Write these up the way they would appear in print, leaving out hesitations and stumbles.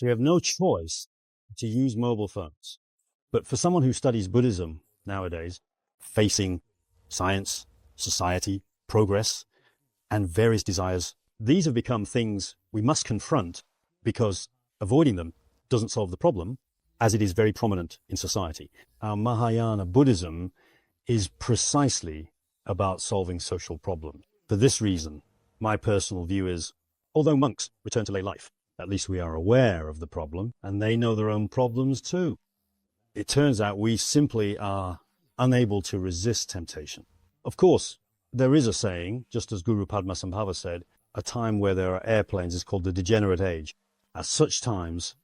So you have no choice to use mobile phones. But for someone who studies Buddhism nowadays, facing science, society, progress, and various desires, these have become things we must confront because avoiding them doesn't solve the problem, as it is very prominent in society. Our Mahayana Buddhism is precisely about solving social problems. For this reason, my personal view is, although monks return to lay life, at least we are aware of the problem, and they know their own problems too. It turns out we simply are unable to resist temptation. Of course, there is a saying, just as Guru Padmasambhava said, a time where there are airplanes is called the Degenerate Age. At such times,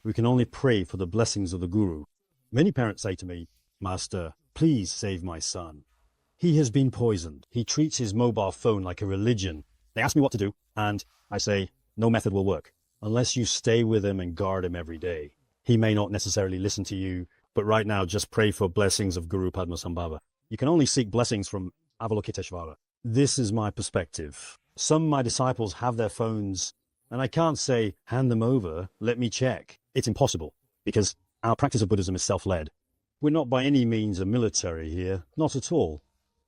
we can only pray for the blessings of the Guru. Many parents say to me, Master, please save my son. He has been poisoned. He treats his mobile phone like a religion. They ask me what to do, and I say, no method will work, unless you stay with him and guard him every day. He may not necessarily listen to you, but right now just pray for blessings of Guru Padmasambhava. You can only seek blessings from Avalokiteshvara. This is my perspective. Some of my disciples have their phones, and I can't say, hand them over, let me check. It's impossible, because our practice of Buddhism is self-led. We're not by any means a military here, not at all.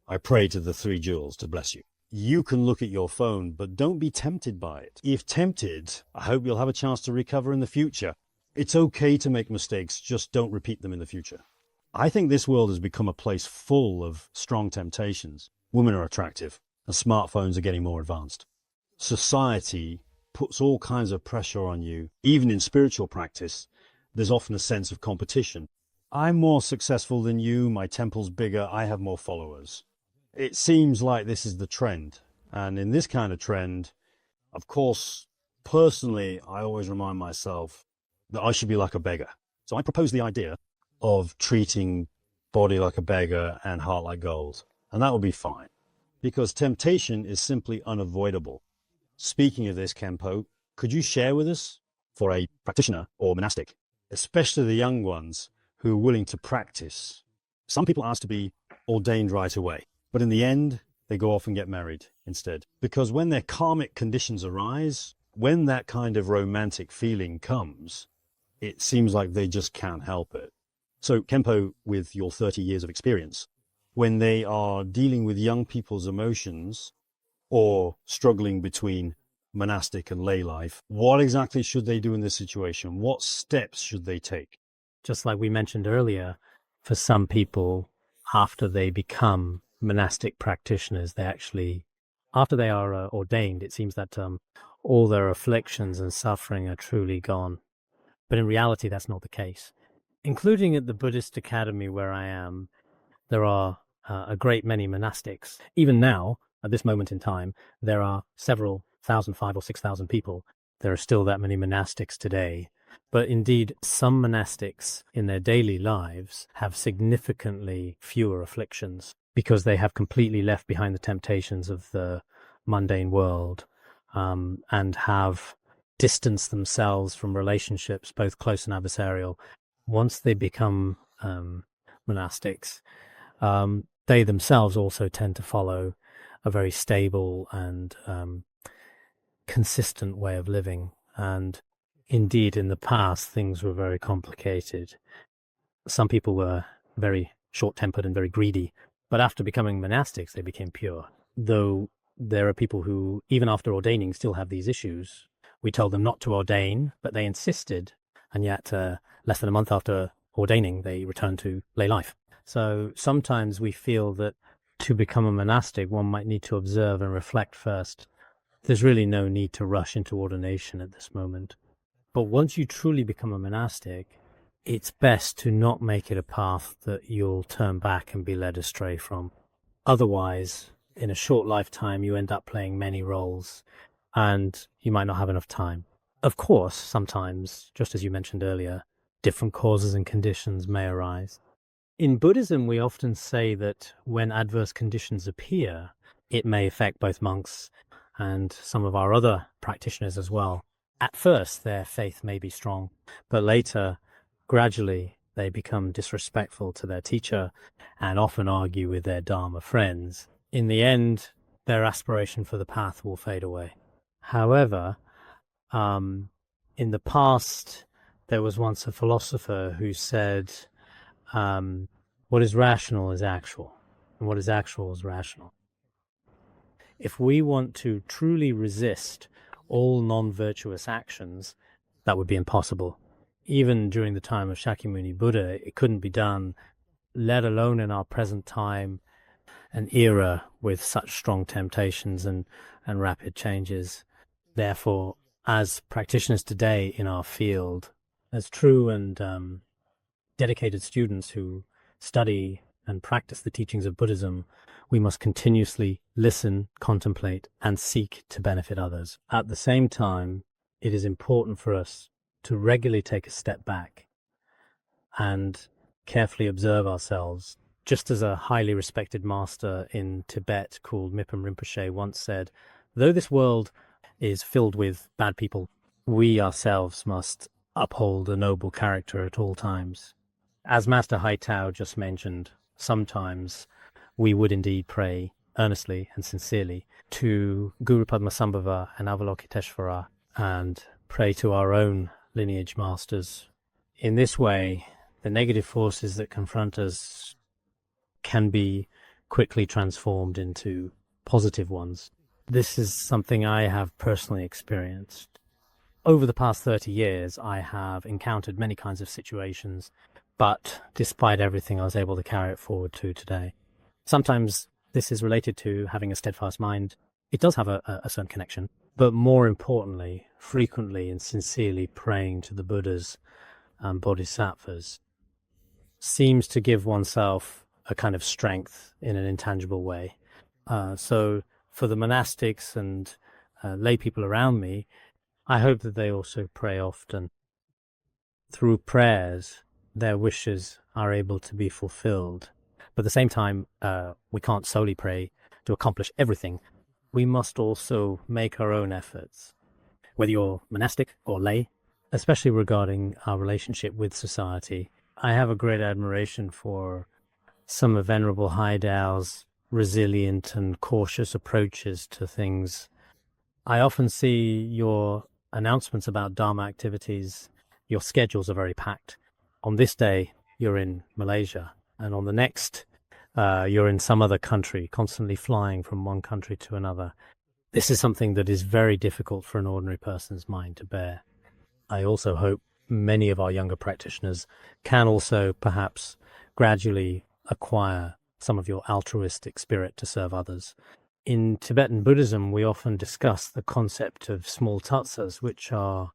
I pray to the three jewels to bless you. You can look at your phone, but don't be tempted by it. If tempted, I hope you'll have a chance to recover in the future. It's okay to make mistakes, just don't repeat them in the future. I think this world has become a place full of strong temptations. Women are attractive, and smartphones are getting more advanced. Society puts all kinds of pressure on you. Even in spiritual practice, there's often a sense of competition. I'm more successful than you, my temple's bigger, I have more followers. It seems like this is the trend. And in this kind of trend, of course, personally, I always remind myself that I should be like a beggar. So I propose the idea of treating body like a beggar and heart like gold. And that would be fine, because temptation is simply unavoidable. Speaking of this, Khenpo, could you share with us, for a practitioner or monastic, especially the young ones who are willing to practice? Some people ask to be ordained right away, but in the end, they go off and get married instead. Because when their karmic conditions arise, when that kind of romantic feeling comes, it seems like they just can't help it. So, Khenpo, with your 30 years of experience, when they are dealing with young people's emotions or struggling between monastic and lay life, what exactly should they do in this situation? What steps should they take? Just like we mentioned earlier, for some people, after they become monastic practitioners, they actually, after they are ordained, it seems that all their afflictions and suffering are truly gone. But in reality, that's not the case. Including at the Buddhist academy where I am, there are a great many monastics. Even now, at this moment in time, there are several thousand, 5,000 or 6,000 people. There are still that many monastics today. But indeed, some monastics in their daily lives have significantly fewer afflictions because they have completely left behind the temptations of the mundane world and have distanced themselves from relationships, both close and adversarial. Once they become monastics, they themselves also tend to follow a very stable and consistent way of living. And indeed, in the past, things were very complicated. Some people were very short-tempered and very greedy, but after becoming monastics, they became pure. Though there are people who, even after ordaining, still have these issues. We told them not to ordain, but they insisted, and yet less than a month after ordaining, they returned to lay life. So sometimes we feel that to become a monastic, one might need to observe and reflect first. There's really no need to rush into ordination at this moment. But once you truly become a monastic, it's best to not make it a path that you'll turn back and be led astray from. Otherwise, in a short lifetime, you end up playing many roles, and you might not have enough time. Of course, sometimes, just as you mentioned earlier, different causes and conditions may arise. In Buddhism, we often say that when adverse conditions appear, it may affect both monks and some of our other practitioners as well. At first, their faith may be strong, but later, gradually, they become disrespectful to their teacher and often argue with their Dharma friends. In the end, their aspiration for the path will fade away. However, In the past, there was once a philosopher who said, what is rational is actual, and what is actual is rational. If we want to truly resist all non-virtuous actions, that would be impossible. Even during the time of Shakyamuni Buddha, it couldn't be done, let alone in our present time, an era with such strong temptations and rapid changes. Therefore, as practitioners today in our field, as true and dedicated students who study and practice the teachings of Buddhism, we must continuously listen, contemplate, and seek to benefit others. At the same time, it is important for us to regularly take a step back and carefully observe ourselves. Just as a highly respected master in Tibet called Mipham Rinpoche once said, though this world is filled with bad people, we ourselves must uphold a noble character at all times. As Master Hai Tao just mentioned, sometimes we would indeed pray earnestly and sincerely to Guru Padmasambhava and Avalokiteshvara and pray to our own lineage masters. In this way, the negative forces that confront us can be quickly transformed into positive ones. This is something I have personally experienced. Over the past 30 years, I have encountered many kinds of situations, but despite everything, I was able to carry it forward to today. Sometimes this is related to having a steadfast mind. It does have a certain connection, but more importantly, frequently and sincerely praying to the Buddhas and Bodhisattvas seems to give oneself a kind of strength in an intangible way. So for the monastics and lay people around me, I hope that they also pray often. Through prayers, their wishes are able to be fulfilled. But at the same time, we can't solely pray to accomplish everything. We must also make our own efforts, whether you're monastic or lay, especially regarding our relationship with society. I have a great admiration for some of Venerable Hai Tao's resilient and cautious approaches to things. I often see your announcements about Dharma activities. Your schedules are very packed. On this day, you're in Malaysia, and on the next, you're in some other country, constantly flying from one country to another. This is something that is very difficult for an ordinary person's mind to bear. I also hope many of our younger practitioners can also perhaps gradually acquire some of your altruistic spirit to serve others. In Tibetan Buddhism, we often discuss the concept of small tsa-tsas, which are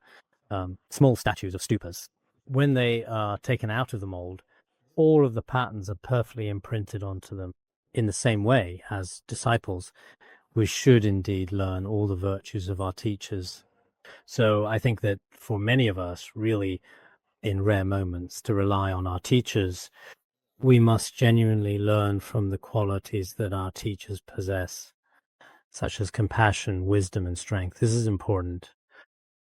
small statues of stupas. When they are taken out of the mold, all of the patterns are perfectly imprinted onto them. In the same way, as disciples, we should indeed learn all the virtues of our teachers. So I think that for many of us, really, in rare moments, to rely on our teachers, we must genuinely learn from the qualities that our teachers possess, such as compassion, wisdom, and strength. This is important.